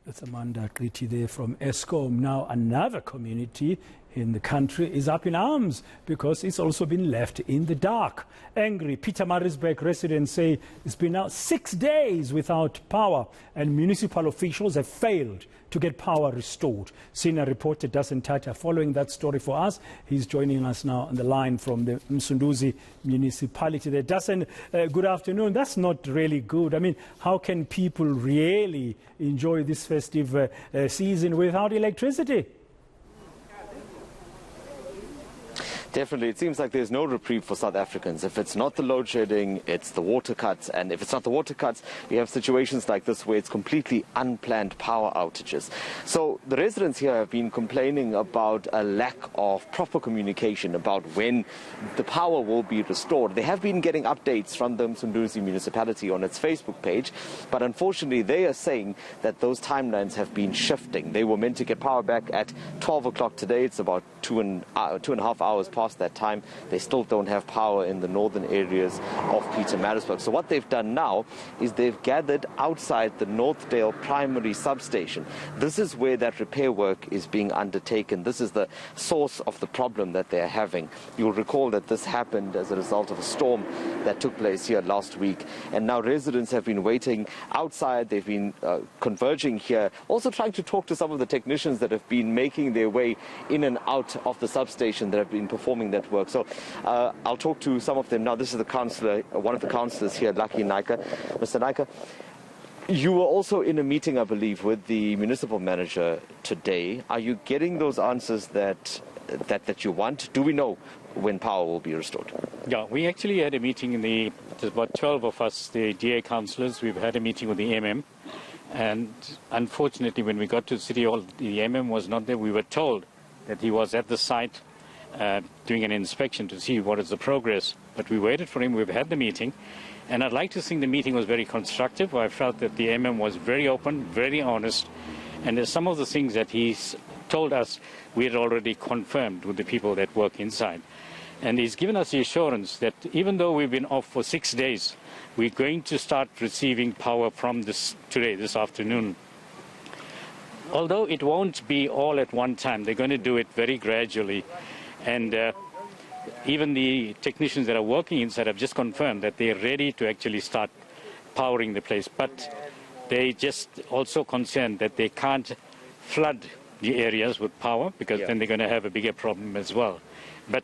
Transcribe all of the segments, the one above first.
That's Amanda Kriti there from Eskom. Now, another community in the country is up in arms because it's also been left in the dark. Angry Pietermaritzburg residents say it's been now 6 days without power and municipal officials have failed to get power restored. Senior reporter Dasen Thathiah following that story for us. He's joining us now on the line from the Msunduzi municipality there. Dasen, good afternoon. That's not really good. I mean, how can people really enjoy this festive season without electricity? Definitely. It seems like there's no reprieve for South Africans. If it's not the load shedding, it's the water cuts. And if it's not the water cuts, we have situations like this where it's completely unplanned power outages. So the residents here have been complaining about a lack of proper communication about when the power will be restored. They have been getting updates from the Msunduzi municipality on its Facebook page, but unfortunately they are saying that those timelines have been shifting. They were meant to get power back at 12 o'clock today. It's about two and a half hours past that time. They still don't have power in the northern areas of Pietermaritzburg. So what they've done now is they've gathered outside the Northdale primary substation. This is where that repair work is being undertaken. This is the source of the problem that they're having. You'll recall that this happened as a result of a storm that took place here last week. And now residents have been waiting outside. They've been converging here, also trying to talk to some of the technicians that have been making their way in and out of the substation that have been performing that work. So I'll talk to some of them now. This is the councillor, one of the councillors here, Lucky Naika. Mr. Naika, you were also in a meeting, I believe, with the municipal manager today. Are you getting those answers that you want? Do we know when power will be restored? Yeah, we actually had a meeting there's about 12 of us, the DA councillors. We've had a meeting with the MM. And unfortunately, when we got to City Hall, the MM was not there. We were told that he was at the site doing an inspection to see what is the progress. But we waited for him. We've had the meeting. And I'd like to think the meeting was very constructive. I felt that the MM was very open, very honest. And there's some of the things that he's told us we had already confirmed with the people that work inside. And he's given us the assurance that even though we've been off for 6 days, we're going to start receiving power from this afternoon. Although it won't be all at one time, they're going to do it very gradually. And even the technicians that are working inside have just confirmed that they're ready to actually start powering the place. But they just also concerned that they can't flood the areas with power because then they're going to have a bigger problem as well. But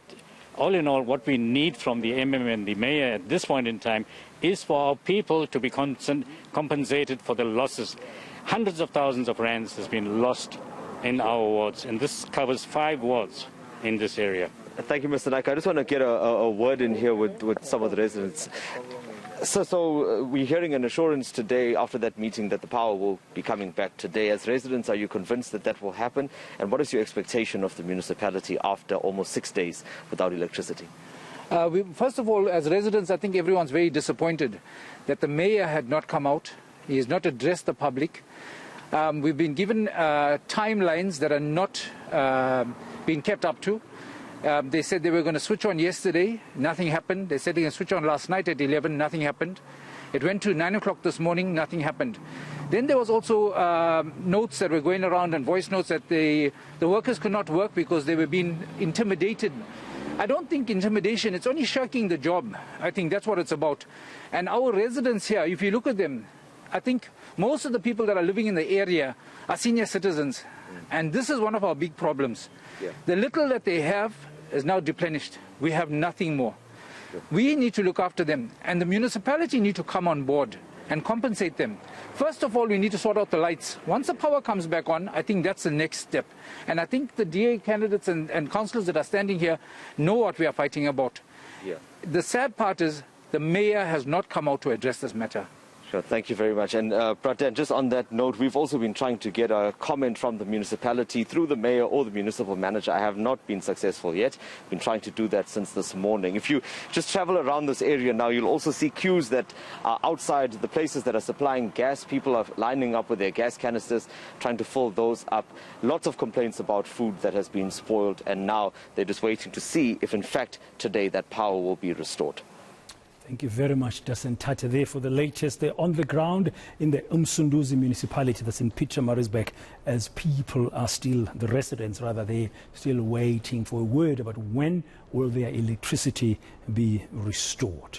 all in all, what we need from the MM and the mayor at this point in time is for our people to be compensated for the losses. Hundreds of thousands of rands has been lost in our wards, and this covers 5 wards in this area. Thank you, Mr. Naika. I just want to get a word in here with some of the residents. So we're hearing an assurance today after that meeting that the power will be coming back today. As residents, are you convinced that that will happen? And what is your expectation of the municipality after almost 6 days without electricity? First of all, as residents, I think everyone's very disappointed that the mayor had not come out. He has not addressed the public. We've been given timelines that are not being kept up to. They said they were going to switch on yesterday, nothing happened. They said they can switch on last night at 11, nothing happened. It went to 9 o'clock this morning, nothing happened. Then there was also notes that were going around and voice notes that the workers could not work because they were being intimidated. I don't think intimidation, it's only shirking the job. I think that's what it's about. And our residents here, if you look at them, I think most of the people that are living in the area are senior citizens. And this is one of our big problems. Yeah. The little that they have is now deplenished. We have nothing more. Yeah. We need to look after them. And the municipality need to come on board and compensate them. First of all, we need to sort out the lights. Once the power comes back on, I think that's the next step. And I think the DA candidates and councillors that are standing here know what we are fighting about. Yeah. The sad part is the mayor has not come out to address this matter. Sure, thank you very much. And Praten, just on that note, we've also been trying to get a comment from the municipality through the mayor or the municipal manager. I have not been successful yet. Been trying to do that since this morning. If you just travel around this area now, you'll also see queues that are outside the places that are supplying gas. People are lining up with their gas canisters, trying to fill those up. Lots of complaints about food that has been spoiled, and now they're just waiting to see if, in fact, today that power will be restored. Thank you very much, Dasen Thathiah, there for the latest. They're on the ground in the Umsunduzi municipality, that's in Pietermaritzburg, as people are still, the residents rather, they're still waiting for a word about when will their electricity be restored.